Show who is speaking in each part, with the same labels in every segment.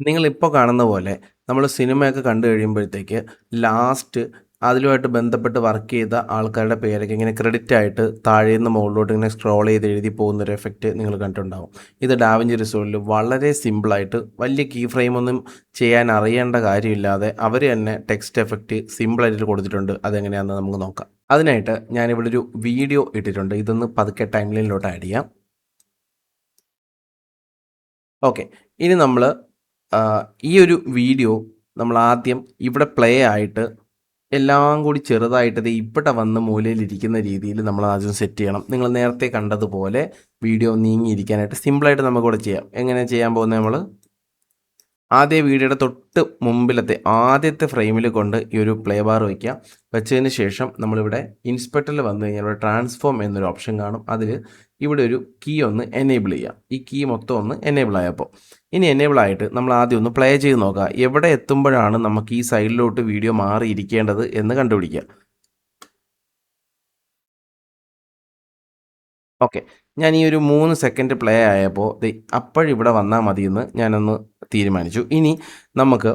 Speaker 1: നിങ്ങളിപ്പോൾ കാണുന്ന പോലെ നമ്മൾ സിനിമയൊക്കെ കണ്ടു കഴിയുമ്പോഴത്തേക്ക് ലാസ്റ്റ് അതിലുമായിട്ട് ബന്ധപ്പെട്ട് വർക്ക് ചെയ്ത ആൾക്കാരുടെ പേരൊക്കെ ഇങ്ങനെ ക്രെഡിറ്റ് ആയിട്ട് താഴെ നിന്ന് മുകളിലോട്ട് ഇങ്ങനെ സ്ക്രോൾ ചെയ്ത് എഴുതി പോകുന്നൊരു എഫക്റ്റ് നിങ്ങൾ കണ്ടിട്ടുണ്ടാവും. ഇത് ഡാവിഞ്ചി റിസോൾവിൽ വളരെ സിമ്പിളായിട്ട് വലിയ കീ ഫ്രെയിമൊന്നും ചെയ്യാൻ അറിയേണ്ട കാര്യമില്ലാതെ അവർ തന്നെ ടെക്സ്റ്റ് എഫക്റ്റ് സിമ്പിളായിട്ട് കൊടുത്തിട്ടുണ്ട്. അതെങ്ങനെയാണെന്ന് നമുക്ക് നോക്കാം. അതിനായിട്ട് ഞാനിവിടെ ഒരു വീഡിയോ ഇട്ടിട്ടുണ്ട്. ഇതൊന്ന് പതുക്കെ ടൈം ലൈനിലോട്ട് ആഡ് ചെയ്യാം. ഓക്കെ, ഇനി നമ്മൾ ഈ ഒരു വീഡിയോ നമ്മൾ ആദ്യം ഇവിടെ പ്ലേ ആയിട്ട് എല്ലാം കൂടി ചെറുതായിട്ട് ദേ ഇവിടെ വന്ന് മൂലയിലിരിക്കുന്ന രീതിയിൽ നമ്മൾ ആദ്യം സെറ്റ് ചെയ്യണം. നിങ്ങൾ നേരത്തെ കണ്ടതുപോലെ വീഡിയോ നീങ്ങിയിരിക്കാനായിട്ട് സിമ്പിളായിട്ട് നമുക്കിവിടെ ചെയ്യാം. എങ്ങനെ ചെയ്യാൻ പോകുന്നത്? നമ്മൾ ആദ്യ വീഡിയോയുടെ തൊട്ട് മുമ്പിലത്തെ ആദ്യത്തെ ഫ്രെയിമിൽ കൊണ്ട് ഈ ഒരു പ്ലേ ബാർ വയ്ക്കുക. വെച്ചതിന് ശേഷം നമ്മളിവിടെ ഇൻസ്പെക്ടറിൽ വന്നു കഴിഞ്ഞാൽ ഇവിടെ ട്രാൻസ്ഫോം എന്നൊരു ഓപ്ഷൻ കാണും. അതിൽ ഇവിടെ ഒരു കീ ഒന്ന് എനേബിൾ ചെയ്യാം. ഈ കീ മൊത്തം ഒന്ന് എനേബിൾ ആയപ്പോൾ ഇനി എനേബിൾ ആയിട്ട് നമ്മൾ ആദ്യം ഒന്ന് പ്ലേ ചെയ്ത് നോക്കുക. എവിടെ എത്തുമ്പോഴാണ് നമുക്ക് ഈ സൈഡിലോട്ട് വീഡിയോ മാറിയിരിക്കേണ്ടത് എന്ന് കണ്ടുപിടിക്കുക. ഓക്കെ, ഞാൻ ഈ ഒരു 3 സെക്കൻഡ് പ്ലേ ആയപ്പോൾ അപ്പോഴിവിടെ വന്നാൽ മതിയെന്ന് ഞാനൊന്ന് തീരുമാനിച്ചു. ഇനി നമുക്ക്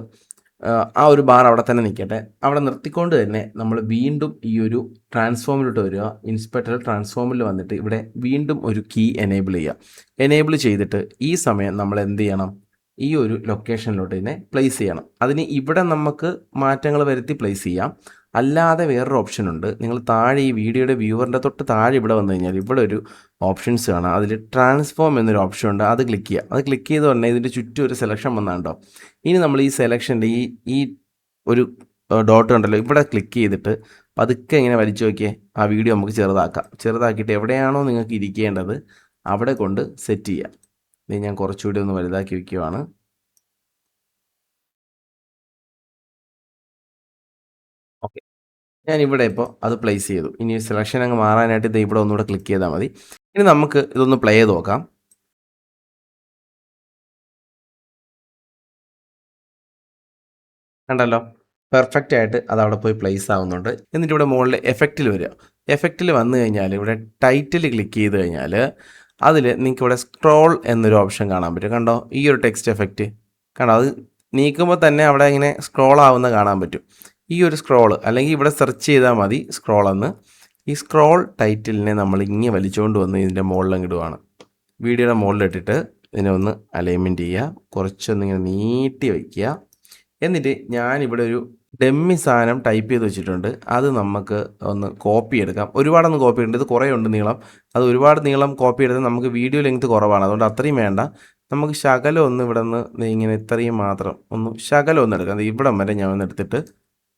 Speaker 1: ആ ഒരു ബാർ അവിടെ തന്നെ നിൽക്കട്ടെ. അവിടെ നിർത്തിക്കൊണ്ട് തന്നെ നമ്മൾ വീണ്ടും ഈ ഒരു ട്രാൻസ്ഫോമിലോട്ട് വരിക. ഇൻസ്പെക്ടർ ട്രാൻസ്ഫോമിൽ വന്നിട്ട് ഇവിടെ വീണ്ടും ഒരു കീ എനേബിൾ ചെയ്യുക. എനേബിൾ ചെയ്തിട്ട് ഈ സമയം നമ്മൾ എന്ത് ചെയ്യണം? ഈ ഒരു ലൊക്കേഷനിലോട്ട് ഇതിനെ പ്ലേസ് ചെയ്യണം. അതിന് ഇവിടെ നമുക്ക് മാറ്റങ്ങൾ വരുത്തി പ്ലേസ് ചെയ്യാം. അല്ലാതെ വേറൊരു ഓപ്ഷൻ ഉണ്ട്. നിങ്ങൾ താഴെ ഈ വീഡിയോയുടെ വ്യൂവറിൻ്റെ തൊട്ട് താഴെ ഇവിടെ വന്നു കഴിഞ്ഞാൽ ഇവിടെ ഒരു ഓപ്ഷൻസ് കാണാം. അതിൽ ട്രാൻസ്ഫോം എന്നൊരു ഓപ്ഷൻ ഉണ്ട്. അത് ക്ലിക്ക് ചെയ്യുക. അത് ക്ലിക്ക് ചെയ്ത് തന്നെ ഇതിൻ്റെ ചുറ്റും ഒരു സെലക്ഷൻ വന്നാണ്ടോ. ഇനി നമ്മൾ ഈ സെലക്ഷൻ്റെ ഈ ഒരു ഡോട്ട് ഉണ്ടല്ലോ, ഇവിടെ ക്ലിക്ക് ചെയ്തിട്ട് പതുക്കെ ഇങ്ങനെ വലിച്ചു നോക്കിയേ. ആ വീഡിയോ നമുക്ക് ചെറുതാക്കാം. ചെറുതാക്കിയിട്ട് എവിടെയാണോ നിങ്ങൾക്ക് ഇരിക്കേണ്ടത് അവിടെ കൊണ്ട് സെറ്റ് ചെയ്യാം. ഇത് ഞാൻ കുറച്ചുകൂടി ഒന്ന് വലുതാക്കി വയ്ക്കുവാണ്. ഓക്കെ, ഞാൻ ഇവിടെ ഇപ്പോൾ അത് പ്ലേസ് ചെയ്തു. ഇനി സെലക്ഷൻ അങ്ങ് മാറാനായിട്ട് ഇത് ഇവിടെ ഒന്നുകൂടെ ക്ലിക്ക് ചെയ്താൽ മതി. ഇനി നമുക്ക് ഇതൊന്ന് പ്ലേ ചെയ്ത് നോക്കാം. കണ്ടല്ലോ, പെർഫെക്റ്റ് ആയിട്ട് അത് അവിടെ പോയി പ്ലേസ് ആവുന്നുണ്ട്. എന്നിട്ട് ഇവിടെ മുകളിൽ എഫക്റ്റിൽ വരിക. എഫക്റ്റിൽ വന്നു കഴിഞ്ഞാൽ ഇവിടെ ടൈറ്റിൽ ക്ലിക്ക് ചെയ്ത് കഴിഞ്ഞാൽ അതിൽ നിങ്ങൾക്ക് ഇവിടെ സ്ക്രോൾ എന്നൊരു ഓപ്ഷൻ കാണാൻ പറ്റും. കണ്ടോ, ഈ ഒരു ടെക്സ്റ്റ് എഫക്റ്റ് കണ്ടോ? അത് നീക്കുമ്പോൾ തന്നെ അവിടെ ഇങ്ങനെ സ്ക്രോൾ ആവുന്ന കാണാൻ പറ്റും. ഈ ഒരു സ്ക്രോൾ അല്ലെങ്കിൽ ഇവിടെ സെർച്ച് ചെയ്താൽ മതി സ്ക്രോൾ എന്ന്. ഈ സ്ക്രോൾ ടൈറ്റിലിനെ നമ്മൾ ഇങ്ങനെ വലിച്ചുകൊണ്ട് വന്ന് ഇതിൻ്റെ മുകളിൽ ഇടുവാണ്. വീഡിയോയുടെ മുകളിലിട്ടിട്ട് ഇതിനെ ഒന്ന് അലൈൻമെൻറ്റ് ചെയ്യുക. കുറച്ചൊന്നിങ്ങനെ നീട്ടി വയ്ക്കുക. എന്നിട്ട് ഞാനിവിടെ ഒരു ഡെമ്മി സാധനം ടൈപ്പ് ചെയ്ത് വെച്ചിട്ടുണ്ട്. അത് നമുക്ക് ഒന്ന് കോപ്പി എടുക്കാം. ഒരുപാടൊന്നും കോപ്പി ഉണ്ട്, ഇത് കുറേ ഉണ്ട് നീളം. അത് ഒരുപാട് നീളം കോപ്പി എടുത്താൽ നമുക്ക് വീഡിയോ ലെങ്ത് കുറവാണ്. അതുകൊണ്ട് അത്രയും വേണ്ട. നമുക്ക് ശകലം ഒന്ന് ഇവിടെ നിന്ന് ഇങ്ങനെ ഇത്രയും മാത്രം ഒന്ന് ശകലം ഒന്ന് എടുക്കാം. ഇവിടം വരെ ഞാൻ ഒന്ന് എടുത്തിട്ട്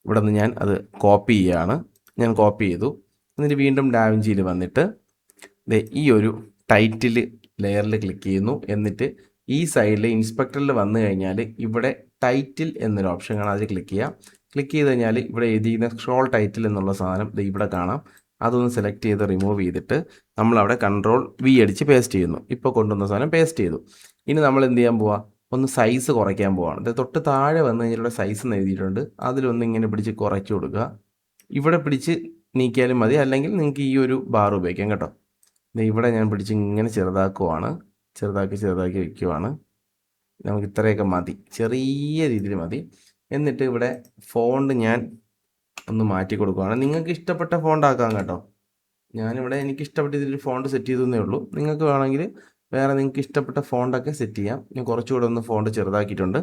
Speaker 1: ഇവിടെ നിന്ന് ഞാൻ അത് കോപ്പി ചെയ്യുകയാണ്. ഞാൻ കോപ്പി ചെയ്തു. എന്നിട്ട് വീണ്ടും ഡാവിഞ്ചിയിൽ വന്നിട്ട് ഈ ഒരു ടൈറ്റിൽ ലെയറിൽ ക്ലിക്ക് ചെയ്യുന്നു. എന്നിട്ട് ഈ സൈഡിൽ ഇൻസ്പെക്ടറിൽ വന്നു കഴിഞ്ഞാൽ ഇവിടെ ടൈറ്റിൽ എന്നൊരു ഓപ്ഷൻ കാണാം. അതിൽ ക്ലിക്ക് ചെയ്യാം. ക്ലിക്ക് ചെയ്ത് കഴിഞ്ഞാൽ ഇവിടെ എഴുതിയിരുന്ന സ്ക്രോൾ ടൈറ്റിൽ എന്നുള്ള സാധനം ഇവിടെ കാണാം. അതൊന്ന് സെലക്ട് ചെയ്ത് റിമൂവ് ചെയ്തിട്ട് നമ്മളവിടെ കൺട്രോൾ വി അടിച്ച് പേസ്റ്റ് ചെയ്യുന്നു. ഇപ്പോൾ കൊണ്ടുവന്ന സാധനം പേസ്റ്റ് ചെയ്തു. ഇനി നമ്മൾ എന്ത് ചെയ്യാൻ പോവാ? ഒന്ന് സൈസ് കുറയ്ക്കാൻ പോവാണ്. ഇത് തൊട്ട് താഴെ വന്നു കഴിഞ്ഞാൽ ഇവിടെ സൈസ് എന്ന് എഴുതിയിട്ടുണ്ട്. അതിലൊന്ന് ഇങ്ങനെ പിടിച്ച് കുറച്ച് കൊടുക്കുക. ഇവിടെ പിടിച്ച് നീക്കിയാലും മതി, അല്ലെങ്കിൽ നിങ്ങൾക്ക് ഈ ഒരു ബാർ ഉപയോഗിക്കാം കേട്ടോ. ഇവിടെ ഞാൻ പിടിച്ച് ഇങ്ങനെ ചെറുതാക്കുവാണ്. ചെറുതാക്കി ചെറുതാക്കി വയ്ക്കുവാണ്. നമുക്ക് ഇത്രയൊക്കെ മതി, ചെറിയ രീതിയിൽ മതി. എന്നിട്ട് ഇവിടെ ഫോണ്ട് ഞാൻ ഒന്ന് മാറ്റി കൊടുക്കുകയാണ്. നിങ്ങൾക്ക് ഇഷ്ടപ്പെട്ട ഫോണ്ട് ആക്കാം കേട്ടോ. ഞാനിവിടെ എനിക്ക് ഇഷ്ടപ്പെട്ട ഇതിൽ ഫോണ്ട് സെറ്റ് ചെയ്തേ ഉള്ളൂ. നിങ്ങൾക്ക് വേണമെങ്കിൽ വേറെ നിങ്ങൾക്ക് ഇഷ്ടപ്പെട്ട ഫോണ്ടൊക്കെ സെറ്റ് ചെയ്യാം. ഞാൻ കുറച്ചുകൂടെ ഒന്ന് ഫോണ്ട് ചെറുതാക്കിയിട്ടുണ്ട്.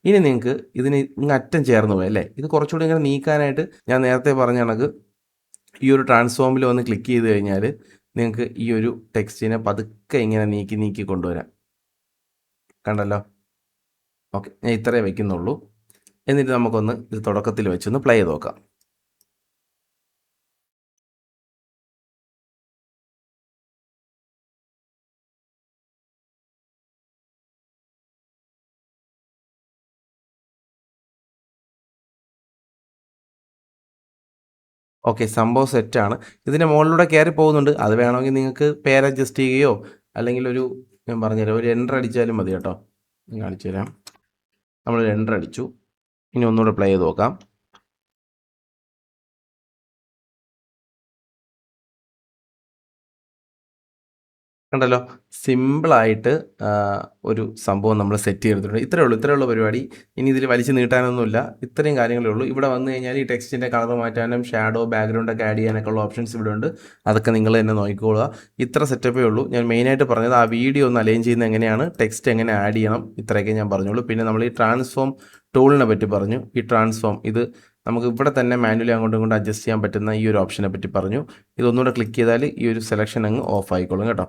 Speaker 1: ഇനി നിങ്ങൾക്ക് ഇതിന് ഇങ്ങ് അറ്റം ചേർന്ന് പോയി അല്ലേ, ഇത് കുറച്ചുകൂടി ഇങ്ങനെ നീക്കാനായിട്ട് ഞാൻ നേരത്തെ പറഞ്ഞ കണക്ക് ഈ ഒരു ട്രാൻസ്ഫോമിൽ വന്ന് ക്ലിക്ക് ചെയ്ത് കഴിഞ്ഞാൽ നിങ്ങൾക്ക് ഈ ഒരു ടെക്സ്റ്റിനെ പതുക്കെ ഇങ്ങനെ നീക്കി നീക്കി കൊണ്ടുവരാം. കണ്ടല്ലോ. ഓക്കെ, ഞാൻ ഇത്രയേ വയ്ക്കുന്നുള്ളൂ. എന്നിട്ട് നമുക്കൊന്ന് ഇത് തുടക്കത്തിൽ വെച്ചൊന്ന് പ്ലേ ചെയ്ത് നോക്കാം. ഓക്കെ, സംഭവം സെറ്റാണ്. ഇതിൻ്റെ മുകളിലൂടെ കയറി പോകുന്നുണ്ട്. അത് വേണമെങ്കിൽ നിങ്ങൾക്ക് പേര് അഡ്ജസ്റ്റ് ചെയ്യുകയോ അല്ലെങ്കിൽ ഒരു ഞാൻ പറഞ്ഞുതരാം, ഒരു എൻ്റർ അടിച്ചാലും മതി കേട്ടോ. ഞാൻ കാണിച്ചു തരാം. നമ്മൾ എൻ്റർ അടിച്ചു. ഇനി ഒന്നുകൂടെ പ്ലേ ചെയ്ത് നോക്കാം. കണ്ടല്ലോ സിമ്പിളായിട്ട് ഒരു സംഭവം നമ്മൾ സെറ്റ് ചെയ്തിട്ടുണ്ട്. ഇത്രയേ ഉള്ളൂ പരിപാടി. ഇനി ഇതിൽ വലിച്ച് നീട്ടാനൊന്നുമില്ല. ഇത്രയും കാര്യങ്ങളേ ഉള്ളൂ. ഇവിടെ വന്നു കഴിഞ്ഞാൽ ഈ ടെക്സ്റ്റിൻ്റെ കളർ മാറ്റാനും ഷാഡോ ബാക്ക്ഗ്രൗണ്ടൊക്കെ ആഡ് ചെയ്യാനൊക്കെ ഉള്ള ഓപ്ഷൻസ് ഇവിടെ ഉണ്ട്. അതൊക്കെ നിങ്ങൾ തന്നെ നോക്കിക്കോളുക. ഇത്ര സെറ്റപ്പേ ഉള്ളൂ. ഞാൻ മെയിനായിട്ട് പറഞ്ഞത് ആ വീഡിയോ ഒന്ന് അലൈൻ ചെയ്യുന്നത് എങ്ങനെയാണ്, ടെക്സ്റ്റ് എങ്ങനെ ആഡ് ചെയ്യണം, ഇത്രയൊക്കെ ഞാൻ പറഞ്ഞോളൂ. പിന്നെ നമ്മൾ ഈ ട്രാൻസ്ഫോം ടൂളിനെ പറ്റി പറഞ്ഞു. ഈ ട്രാൻസ്ഫോം ഇത് നമുക്ക് ഇവിടെ തന്നെ മാനുവലി അങ്ങോട്ടും ഇങ്ങോട്ടും അഡ്ജസ്റ്റ് ചെയ്യാൻ പറ്റുന്ന ഈ ഒരു ഓപ്ഷനെ പറ്റി പറഞ്ഞു. ഇതൊന്നുകൂടെ ക്ലിക്ക് ചെയ്താൽ ഈ ഒരു സെലക്ഷൻ അങ്ങ് ഓഫ് ആയിക്കോളും കേട്ടോ.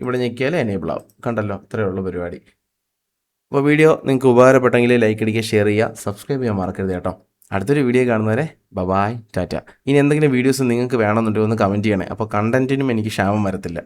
Speaker 1: ഇവിടെ ഞെക്കിയാൽ എനേബിൾ ആവും. കണ്ടല്ലോ, ഇത്രയേ ഉള്ളൂ പരിപാടി. അപ്പോൾ വീഡിയോ നിങ്ങൾക്ക് ഉപകാരപ്പെട്ടെങ്കിൽ ലൈക്ക് അടിക്കുക, ഷെയർ ചെയ്യുക, സബ്സ്ക്രൈബ് ചെയ്യാൻ മറക്കരുത് കേട്ടോ. അടുത്തൊരു വീഡിയോ കാണുന്നവരെ ബൈ ടാറ്റ. ഇനി എന്തെങ്കിലും വീഡിയോസ് നിങ്ങൾക്ക് വേണമെന്നുണ്ടെങ്കിൽ ഒന്ന് കമൻറ്റ് ചെയ്യണേ. അപ്പോൾ കണ്ടൻറ്റിനും എനിക്ക് ക്ഷാമം വരത്തില്ല.